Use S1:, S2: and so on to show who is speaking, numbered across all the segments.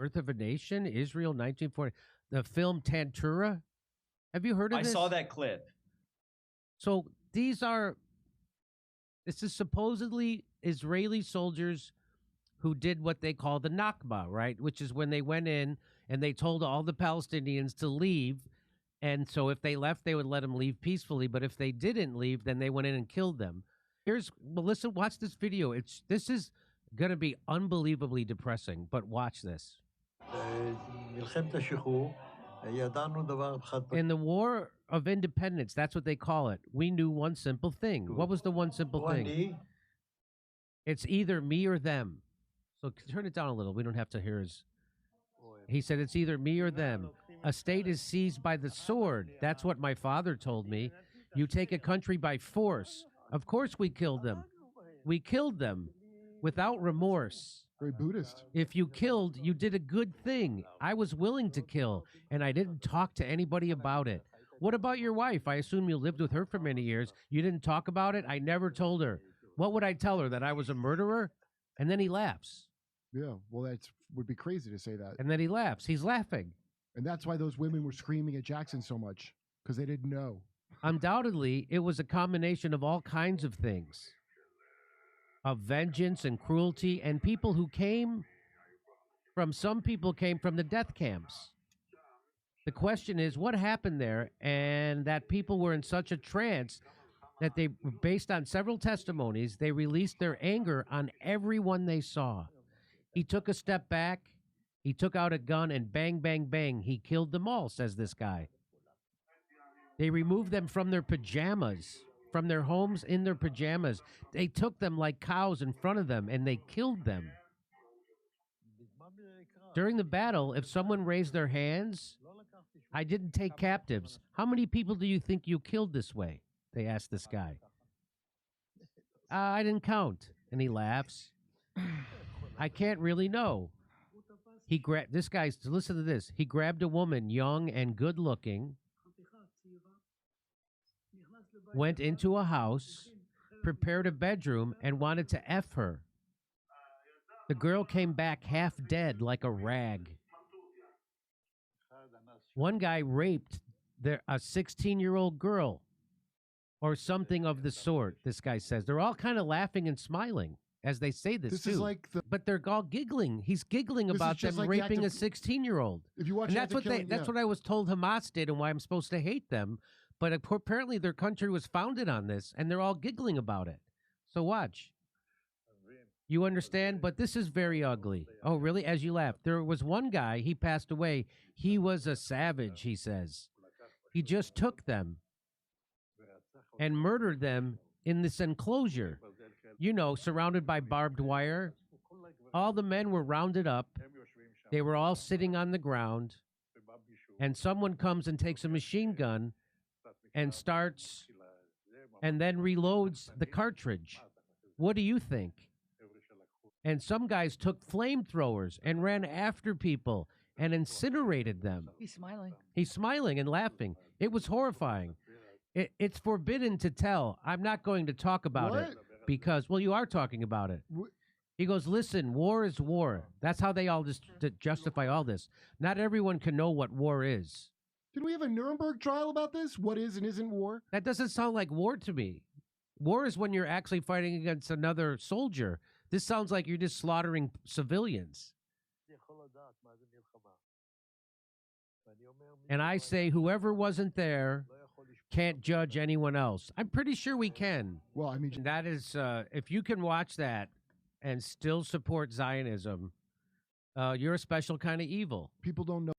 S1: Birth of a Nation, Israel, 1940. The film Tantura. Have you heard of
S2: I
S1: this?
S2: saw that clip.
S1: So this is supposedly Israeli soldiers who did what they call the Nakba, right? Which is when they went in and they told all the Palestinians to leave. And so if they left, they would let them leave peacefully. But if they didn't leave, then they went in and killed them. Here's Melissa, watch this video. This is gonna be unbelievably depressing, but watch this. In the War of Independence, that's what they call it. We knew one simple thing. What was the one simple thing? It's either me or them. So turn it down a little. We don't have to hear his. He said it's either me or them. A state is seized by the sword. That's what my father told me. You take a country by force. Of course we killed them. We killed them without remorse.
S3: Very Buddhist.
S1: If you killed, you did a good thing. I was willing to kill, and I didn't talk to anybody about it. What about your wife? I assume you lived with her for many years. You didn't talk about it? I never told her. What would I tell her, that I was a murderer? And then he laughs.
S3: Yeah, well, that would be crazy to say that.
S1: And then he laughs. He's laughing.
S3: And that's why those women were screaming at Jackson so much, because they didn't know.
S1: Undoubtedly, it was a combination of all kinds of things, of vengeance and cruelty, and people who some people came from the death camps. The question is, what happened there? And that people were in such a trance that they, based on several testimonies, they released their anger on everyone they saw. He took a step back, he took out a gun, and bang, bang, bang, he killed them all, says this guy. They removed them from their pajamas, from their homes in their pajamas. They took them like cows in front of them, and they killed them. During the battle, if someone raised their hands, I didn't take captives. How many people do you think you killed this way? They asked this guy. I didn't count. And he laughs. I can't really know. This guy's, listen to this. He grabbed a woman, young and good looking, went into a house, prepared a bedroom, and wanted to F her. The girl came back half dead like a rag. One guy raped a 16-year-old girl or something of the sort, this guy says. They're all kind of laughing and smiling as they say this too.
S3: Is like
S1: but they're all giggling. He's giggling about them like raping a 16-year-old.
S3: If you watch,
S1: and that's what I was told Hamas did and why I'm supposed to hate them. But apparently their country was founded on this, and they're all giggling about it. So watch. You understand? But this is very ugly. Oh, really? As you laugh. There was one guy, he passed away. He was a savage, he says. He just took them and murdered them in this enclosure, surrounded by barbed wire. All the men were rounded up. They were all sitting on the ground. And someone comes and takes a machine gun and starts and then reloads the cartridge. What do you think? And some guys took flamethrowers and ran after people and incinerated them.
S4: He's smiling.
S1: He's smiling and laughing. It was horrifying. It's forbidden to tell. I'm not going to talk about it because, well, you are talking about it. He goes, listen, war is war. That's how they all just justify all this. Not everyone can know what war is.
S3: Did we have a Nuremberg trial about this? What is and isn't war?
S1: That doesn't sound like war to me. War is when you're actually fighting against another soldier. This sounds like you're just slaughtering civilians. And I say whoever wasn't there can't judge anyone else. I'm pretty sure we can.
S3: Well, I mean,
S1: that is, if you can watch that and still support Zionism, you're a special kind of evil.
S3: People don't know.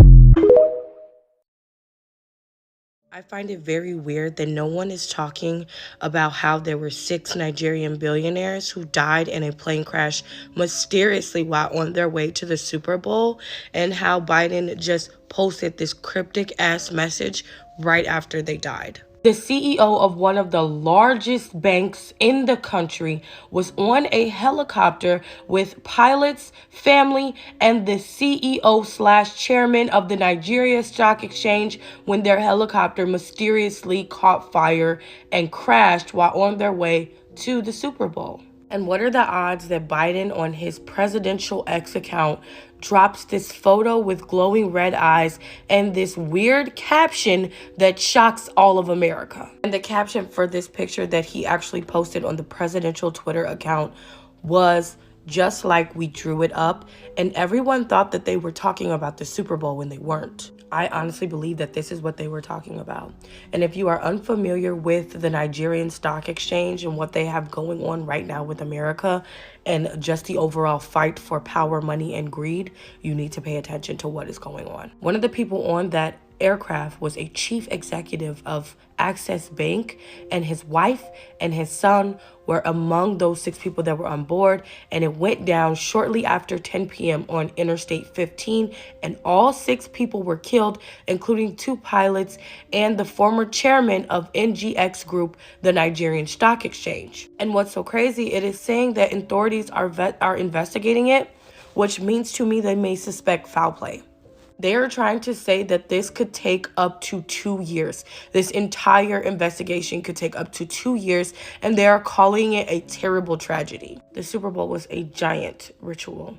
S5: I find it very weird that no one is talking about how there were 6 Nigerian billionaires who died in a plane crash mysteriously while on their way to the Super Bowl, and how Biden just posted this cryptic-ass message right after they died. The CEO of one of the largest banks in the country was on a helicopter with pilots, family, and the CEO/chairman of the Nigeria Stock Exchange when their helicopter mysteriously caught fire and crashed while on their way to the Super Bowl. And what are the odds that Biden on his presidential X account drops this photo with glowing red eyes and this weird caption that shocks all of America? And the caption for this picture that he actually posted on the presidential Twitter account was "just like we drew it up," and everyone thought that they were talking about the Super Bowl when they weren't. I honestly believe that this is what they were talking about. And if you are unfamiliar with the Nigerian Stock Exchange and what they have going on right now with America and just the overall fight for power, money, and greed, you need to pay attention to what is going on. One of the people on that aircraft was a chief executive of Access Bank, and his wife and his son were among those 6 people that were on board, and it went down shortly after 10 p.m. on Interstate 15, and all 6 people were killed, including 2 pilots and the former chairman of NGX Group, the Nigerian Stock Exchange. And what's so crazy, it is saying that authorities are investigating it, which means to me they may suspect foul play. They are trying to say that this could take up to 2 years. This entire investigation could take up to 2 years, and they are calling it a terrible tragedy. The Super Bowl was a giant ritual.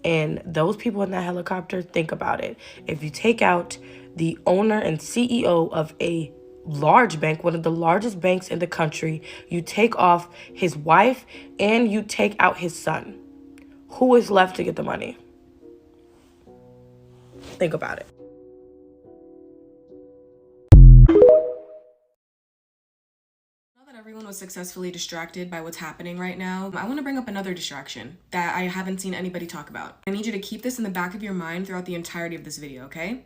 S5: And those people in that helicopter, think about it. If you take out the owner and CEO of a large bank, one of the largest banks in the country, you take off his wife and you take out his son, who is left to get the money? Think about it.
S2: Now that everyone was successfully distracted by what's happening right now, I want to bring up another distraction that I haven't seen anybody talk about. I need you to keep this in the back of your mind throughout the entirety of this video, okay?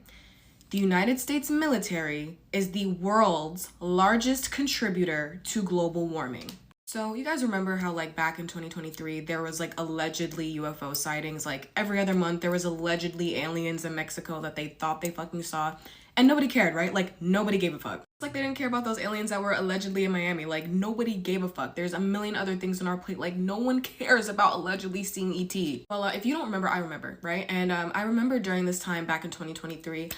S2: The United States military is the world's largest contributor to global warming. So you guys remember how like back in 2023, there was like allegedly UFO sightings, like every other month there was allegedly aliens in Mexico that they thought they fucking saw, and nobody cared, right? Like nobody gave a fuck. It's like they didn't care about those aliens that were allegedly in Miami. Like nobody gave a fuck. There's a million other things on our plate. Like no one cares about allegedly seeing ET. Well, if you don't remember, I remember, right? And I remember during this time back in 2023,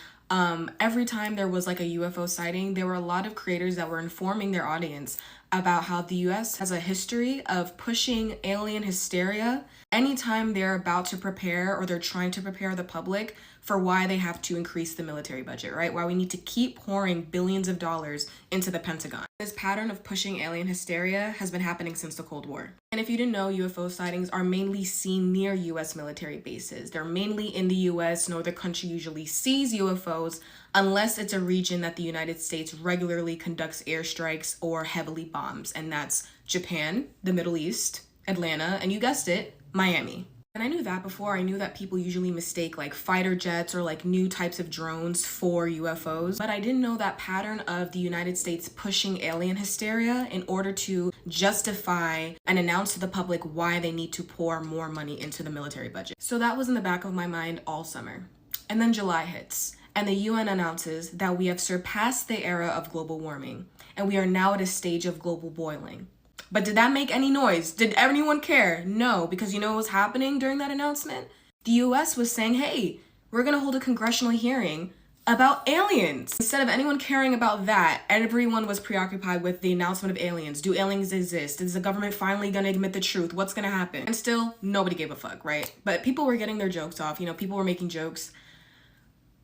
S2: every time there was like a UFO sighting, there were a lot of creators that were informing their audience about how the US has a history of pushing alien hysteria anytime they're about to prepare or they're trying to prepare the public for why they have to increase the military budget, right? Why we need to keep pouring billions of dollars into the Pentagon. This pattern of pushing alien hysteria has been happening since the Cold War. And if you didn't know, UFO sightings are mainly seen near US military bases. They're mainly in the US. No other country usually sees UFOs unless it's a region that the United States regularly conducts airstrikes or heavily bombs. And that's Japan, the Middle East, Atlanta, and you guessed it, Miami. And I knew that before. I knew that people usually mistake like fighter jets or like new types of drones for UFOs. But I didn't know that pattern of the United States pushing alien hysteria in order to justify and announce to the public why they need to pour more money into the military budget. So that was in the back of my mind all summer. And then July hits, and the UN announces that we have surpassed the era of global warming, and we are now at a stage of global boiling. But did that make any noise? Did anyone care? No, because you know what was happening during that announcement? The US was saying, hey, we're gonna hold a congressional hearing about aliens. Instead of anyone caring about that, everyone was preoccupied with the announcement of aliens. Do aliens exist? Is the government finally gonna admit the truth? What's gonna happen? And still, nobody gave a fuck, right? But people were getting their jokes off, people were making jokes.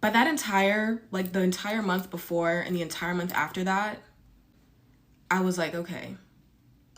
S2: But that the entire month before and the entire month after that, I was like, okay,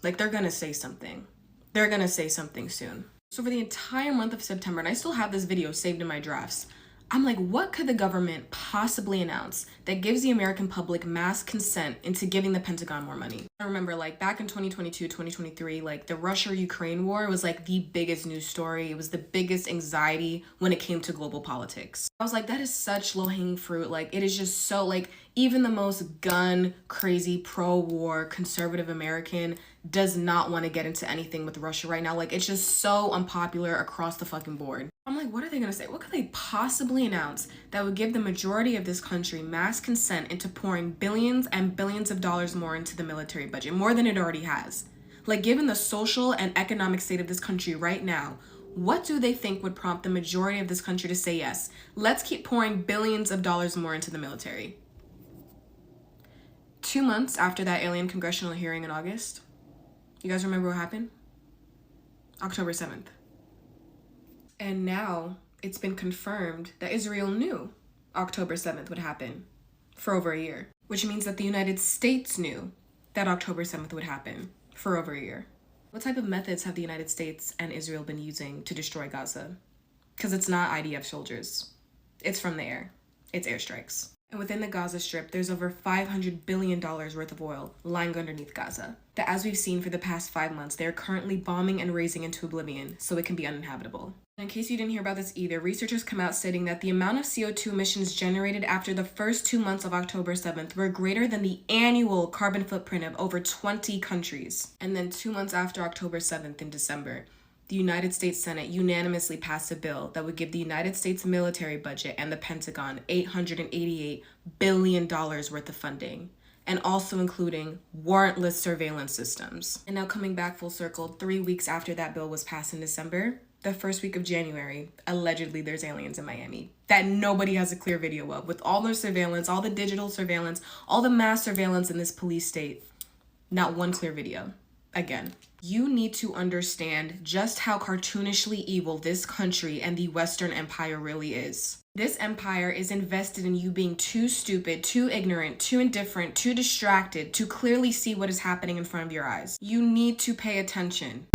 S2: like they're gonna say something. They're gonna say something soon. So for the entire month of September, and I still have this video saved in my drafts, I'm like, what could the government possibly announce that gives the American public mass consent into giving the Pentagon more money? I remember like back in 2022, 2023, like the Russia-Ukraine war was like the biggest news story. It was the biggest anxiety when it came to global politics. I was like, that is such low-hanging fruit. Like it is just so like even the most gun crazy pro-war conservative American does not want to get into anything with Russia right now. Like it's just so unpopular across the fucking board. I'm like, what are they gonna say? What could they possibly announce that would give the majority of this country mass consent into pouring billions and billions of dollars more into the military budget, more than it already has? Like given the social and economic state of this country right now, what do they think would prompt the majority of this country to say yes? Let's keep pouring billions of dollars more into the military. 2 months after that alien congressional hearing in August, you guys remember what happened? October 7th. And now it's been confirmed that Israel knew October 7th would happen for over a year, which means that the United States knew that October 7th would happen for over a year. What type of methods have the United States and Israel been using to destroy Gaza? Because it's not IDF soldiers. It's from the air. It's airstrikes. And within the Gaza Strip, there's over $500 billion worth of oil lying underneath Gaza, that as we've seen for the past 5 months, they are currently bombing and razing into oblivion so it can be uninhabitable. In case you didn't hear about this either, researchers come out stating that the amount of CO2 emissions generated after the first 2 months of October 7th were greater than the annual carbon footprint of over 20 countries. And then 2 months after October 7th in December, the United States Senate unanimously passed a bill that would give the United States military budget and the Pentagon $888 billion worth of funding, and also including warrantless surveillance systems. And now coming back full circle, 3 weeks after that bill was passed in December, the first week of January, allegedly there's aliens in Miami that nobody has a clear video of, with all their surveillance, all the digital surveillance, all the mass surveillance in this police state. Not one clear video. Again, you need to understand just how cartoonishly evil this country and the Western Empire really is. This empire is invested in you being too stupid, too ignorant, too indifferent, too distracted to clearly see what is happening in front of your eyes. You need to pay attention.